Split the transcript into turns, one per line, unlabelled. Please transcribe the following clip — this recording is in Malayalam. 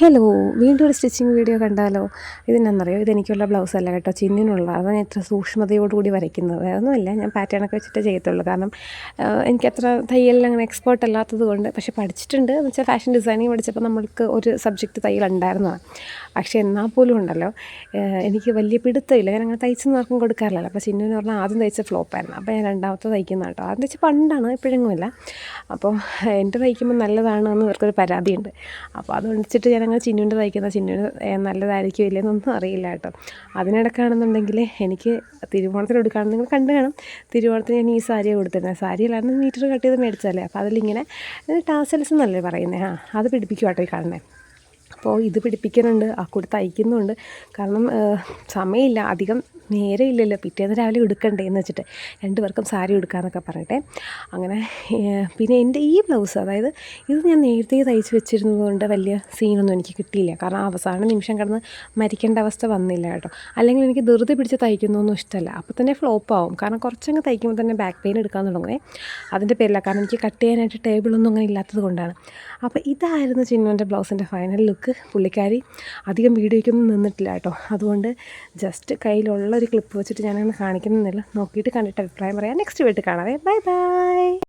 ഹലോ, വീണ്ടും ഒരു സ്റ്റിച്ചിങ് വീഡിയോ കണ്ടാലോ? ഇതെന്നാണെന്നറിയോ, ഇതെനിക്കുള്ള ബ്ലൗസല്ല കേട്ടോ, ചിന്നിനുള്ള. അതാണ് ഞാൻ ഇത്ര സൂക്ഷ്മതയോടുകൂടി വരയ്ക്കുന്നത്. വേറൊന്നുമില്ല, ഞാൻ പാറ്റേണൊക്കെ വെച്ചിട്ട് ചെയ്യത്തുള്ളൂ. കാരണം എനിക്കത്ര തയ്യലിൽ അങ്ങനെ എക്സ്പേർട്ട് അല്ലാത്തത് കൊണ്ട്. പക്ഷേ പഠിച്ചിട്ടുണ്ട് എന്ന് വെച്ചാൽ ഫാഷൻ ഡിസൈനിങ് പഠിച്ചപ്പോൾ നമ്മൾക്ക് ഒരു സബ്ജക്റ്റ് തയ്യൽ ഉണ്ടായിരുന്നതാണ്. പക്ഷേ എന്നാൽ പോലും ഉണ്ടല്ലോ, എനിക്ക് വലിയ പിടുത്തമില്ല. ഞാൻ അങ്ങനെ തയ്ച്ചൊന്നും ആർക്കും കൊടുക്കാറില്ലല്ലോ. അപ്പോൾ ചിന്നുവിന് പറഞ്ഞാൽ ആദ്യം തയ്ച്ച ഫ്ലോപ്പായിരുന്നു. അപ്പോൾ ഞാൻ രണ്ടാമത്തെ തയ്ക്കുന്ന കേട്ടോ. ആദ്യം തയ്ച്ച പണ്ടാണ്, ഇപ്പോഴെങ്ങുമില്ല. അപ്പോൾ എൻ്റെ തയ്ക്കുമ്പോൾ നല്ലതാണെന്ന് ഇവർക്കൊരു പരാതിയുണ്ട്. അപ്പോൾ അത് വെച്ചിട്ട് ഞാനങ്ങനെ ചിന്നുവിൻ്റെ തയ്ക്കുന്ന ചിന്നുവിന് നല്ലതായിരിക്കും ഇല്ലെന്നൊന്നും അറിയില്ല കേട്ടോ. അതിനിടയ്ക്കാണെന്നുണ്ടെങ്കിൽ എനിക്ക് തിരുവോണത്തിന് എടുക്കുകയാണെന്ന് നിങ്ങൾ കണ്ടു കാണും. തിരുവോണത്തിന് ഞാൻ ഈ സാരിയാണ് കൊടുത്തിരുന്നത്. സാരിയല്ലായിരുന്നു, മീറ്റർ കട്ട് ചെയ്ത് മേടിച്ചതല്ലേ. അപ്പോൾ അതിലിങ്ങനെ ടാസൽസ് എന്നല്ലേ പറയുന്നത്, അത് പിടിപ്പിക്കും കേട്ടോ ഈ കാണുന്നത്. അപ്പോൾ ഇത് പിടിപ്പിക്കുന്നുണ്ട്, ആ കൂടെ തയ്ക്കുന്നുണ്ട്. കാരണം സമയമില്ല, അധികം നേരെ ഇല്ലല്ലോ, പിറ്റേന്ന് രാവിലെ എടുക്കണ്ടേ എന്ന് വെച്ചിട്ട് രണ്ടുപേർക്കും സാരി എടുക്കാമെന്നൊക്കെ പറഞ്ഞിട്ട് അങ്ങനെ. പിന്നെ എൻ്റെ ഈ ബ്ലൗസ്, അതായത് ഇത് ഞാൻ നേരത്തെ തയ്ച്ച് വെച്ചിരുന്നത് കൊണ്ട് വലിയ സീനൊന്നും എനിക്ക് കിട്ടിയില്ല. കാരണം അവസാന നിമിഷം കിടന്ന് മരിക്കേണ്ട അവസ്ഥ വന്നില്ല കേട്ടോ. അല്ലെങ്കിൽ എനിക്ക് ധൃതി പിടിച്ച് തയ്ക്കുന്നൊന്നും ഇഷ്ടമല്ല. അപ്പോൾ തന്നെ ഫ്ലോപ്പാവും. കാരണം കുറച്ചങ്ങ് തയ്ക്കുമ്പോൾ തന്നെ ബാക്ക് പെയിൻ എടുക്കാൻ തുടങ്ങുമേ. അതിൻ്റെ പേരില്ല, കാരണം എനിക്ക് കട്ട് ചെയ്യാനായിട്ട് ടേബിളൊന്നും അങ്ങനെ ഇല്ലാത്തത് കൊണ്ടാണ്. അപ്പോൾ ഇതായിരുന്നു ചിന്നുവിൻ്റെ ബ്ലൗസിൻ്റെ ഫൈനൽ ലുക്ക്. പുള്ളിക്കാരി അധികം വീഡിയോയ്ക്കൊന്നും നിന്നിട്ടില്ല കേട്ടോ. അതുകൊണ്ട് ജസ്റ്റ് കയ്യിലുള്ള ഒരു ക്ലിപ്പ് വെച്ചിട്ട് ഞാനങ്ങനെ കാണിക്കുന്നില്ല. നോക്കിയിട്ട് കണ്ടിട്ട് അഭിപ്രായം പറയാം. നെക്സ്റ്റ് വീട്ടിൽ കാണാവേ. Bye bye.